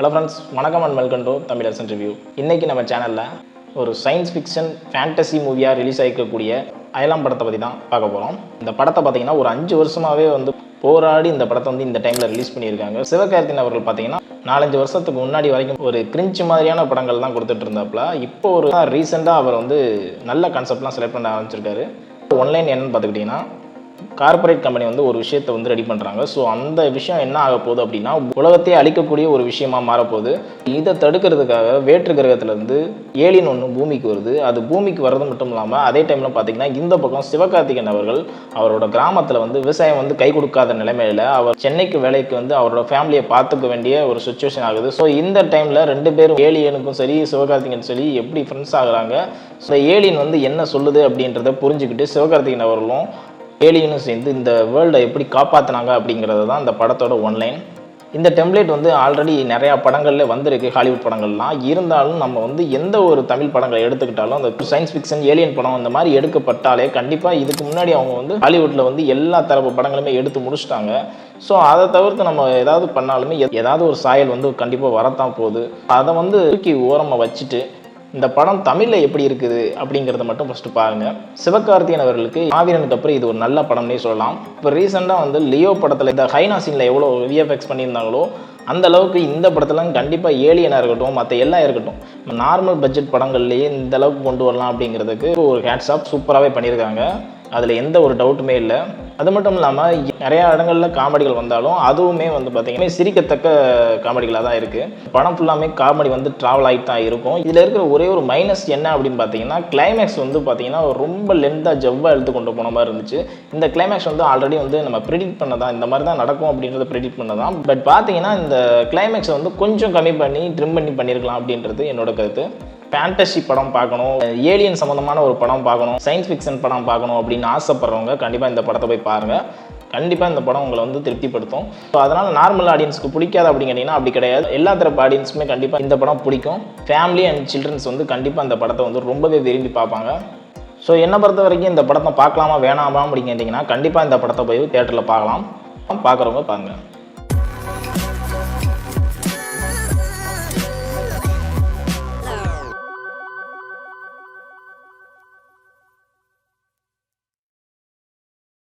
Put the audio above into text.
Hello friends, வணக்கம் and welcome to Tamilarasan review. இன்றைக்கி நம்ம சேனலில் ஒரு சயின்ஸ் ஃபிக்ஷன் ஃபேண்டசி மூவியாக ரிலீஸ் ஆகிக்கக்கூடிய அயலாம் படத்தை பற்றி தான் பார்க்க போகிறோம். இந்த படத்தை பார்த்திங்கன்னா ஒரு 5 வருஷமாகவே போராடி இந்த படத்தை இந்த டைமில் ரிலீஸ் பண்ணியிருக்காங்க. சிவகார்த்திகேயன் அவர்கள் பார்த்திங்கன்னா 4-5 வருஷத்துக்கு முன்னாடி வரைக்கும் ஒரு கிரிஞ்ச் மாதிரியான படங்கள் தான் கொடுத்துட்டு இருந்தாப்புல. இப்போ ஒரு ரீசெண்டாக அவர் நல்ல கான்செப்ட்லாம் செலக்ட் பண்ண ஆரம்பிச்சிருக்காரு. ஒன்லைன் என்னன்னு பார்த்துக்கிட்டிங்கன்னா, கார்பரேட் கம்பெனி ஒரு விஷயத்தை ரெடி பண்ணுறாங்க. ஸோ அந்த விஷயம் என்ன ஆக போகுது அப்படின்னா, உலகத்தையே அழிக்கக்கூடிய ஒரு விஷயமா மாறப்போகுது. இதை தடுக்கிறதுக்காக வேற்று கிரகத்திலேருந்து ஏலியன் ஒன்று பூமிக்கு வருது. அது பூமிக்கு வர்றது மட்டும் இல்லாமல் அதே டைமில் பார்த்திங்கன்னா இந்த பக்கம் சிவகார்த்திகேயன் அவர்கள் அவரோட கிராமத்தில் விவசாயம் கை கொடுக்காத நிலைமையில் அவர் சென்னைக்கு வேலைக்கு அவரோட ஃபேமிலியை பார்த்துக்க வேண்டிய ஒரு சுச்சுவேஷன் ஆகுது. ஸோ இந்த டைமில் 2 பேரும் ஏலியனுக்கும் சரி சிவகார்த்திகேயன் சரி எப்படி ஃப்ரெண்ட்ஸ் ஆகுறாங்க. ஸோ ஏலியன் என்ன சொல்லுது அப்படின்றத புரிஞ்சுக்கிட்டு சிவகார்த்திகேயன் அவர்களும் ஏலியனும் சேர்ந்து இந்த வேர்ல்டை எப்படி காப்பாற்றினாங்க அப்படிங்கிறது தான் இந்த படத்தோட ஒன்லைன். இந்த டெம்ப்ளேட் ஆல்ரெடி நிறையா படங்களில் வந்திருக்கு, ஹாலிவுட் படங்கள்லாம். இருந்தாலும் நம்ம எந்த ஒரு தமிழ் படங்களை எடுத்துக்கிட்டாலும் அந்த சயின்ஸ் ஃபிக்ஷன் ஏலியன் படம் இந்த மாதிரி எடுக்கப்பட்டாலே கண்டிப்பாக இதுக்கு முன்னாடி அவங்க ஹாலிவுட்டில் எல்லா தரப்பு படங்களுமே எடுத்து முடிச்சிட்டாங்க. ஸோ அதை தவிர்த்து நம்ம ஏதாவது பண்ணாலுமே ஏதாவது ஒரு சாயல் கண்டிப்பாக வரத்தான் போகுது. அதை தூக்கி ஓரமாக வச்சுட்டு இந்த படம் தமிழில் எப்படி இருக்குது அப்படிங்கிறத மட்டும் ஃபஸ்ட்டு பாருங்கள். சிவகார்த்திகேயன் அவர்களுக்கு மாவீரனுக்கு அப்புறம் இது ஒரு நல்ல படம்னே சொல்லலாம். இப்போ ரீசெண்டாக லியோ படத்தில் இந்த ஹைனா சீனில் எவ்வளோ விஎஃப்எக்ஸ் பண்ணியிருந்தாங்களோ அந்த அளவுக்கு இந்த படத்தில் கண்டிப்பாக ஏலியனாக இருக்கட்டும், மற்ற எல்லாம் இருக்கட்டும், நார்மல் பட்ஜெட் படங்கள்லேயே இந்த அளவுக்கு கொண்டு வரலாம் அப்படிங்கிறதுக்கு ஒரு ஹேட்ஸ் ஆஃப் சூப்பராகவே பண்ணியிருக்காங்க. அதில் எந்த ஒரு டவுட்டுமே இல்லை. அது மட்டும் இல்லாமல் நிறையா இடங்களில் காமெடிகள் வந்தாலும் அதுவுமே பார்த்திங்கன்னா சிரிக்கத்தக்க காமெடிகளாக தான் இருக்குது. படம் ஃபுல்லாமே காமெடி ட்ராவல் ஆகிட்டு தான் இருக்கும். இதில் இருக்கிற ஒரே ஒரு மைனஸ் என்ன அப்படின்னு பார்த்தீங்கன்னா, கிளைமேக்ஸ் பார்த்திங்கன்னா ரொம்ப லென்த்தாக ஜவ்வாக எடுத்து கொண்டு போன மாதிரி இருந்துச்சு. இந்த கிளைமேக்ஸ் ஆல்ரெடி நம்ம ப்ரிடிக்ட் பண்ணதான், இந்த மாதிரி தான் நடக்கும் அப்படின்றத ப்ரிடிக்ட் பண்ணதான். பட் பார்த்தீங்கன்னா இந்த கிளைமேக்ஸை கொஞ்சம் கம்மி பண்ணி ட்ரிம் பண்ணியிருக்கலாம் அப்படின்றது என்னோட கருத்து. ஃபேண்டசி படம் பார்க்கணும், ஏலியன் சம்மந்தமான ஒரு படம் பார்க்கணும், சயின்ஸ் ஃபிக்ஷன் படம் பார்க்கணும் அப்படின்னு ஆசைப்படுறவங்க கண்டிப்பாக இந்த படத்தை போய் பாருங்கள். கண்டிப்பாக இந்த படம் உங்களை திருப்திப்படுத்தும். ஸோ அதனால் நார்மல் ஆடியன்ஸ்க்கு பிடிக்காது அப்படின்னு கேட்டிங்கன்னா அப்படி கிடையாது. எல்லா தரப்பு ஆடியன்ஸுமே கண்டிப்பாக இந்த படம் பிடிக்கும். ஃபேமிலி அண்ட் சில்ட்ரன்ஸ் கண்டிப்பாக இந்த படத்தை ரொம்பவே விரும்பி பார்ப்பாங்க. ஸோ என்னை பொறுத்த வரைக்கும் இந்த படத்தை பார்க்கலாமா வேணாமா அப்படின்னு கேட்டிங்கன்னா கண்டிப்பாக இந்த படத்தை போய் தியேட்டரில் பார்க்கலாம். பார்க்குறவங்க பாருங்கள்.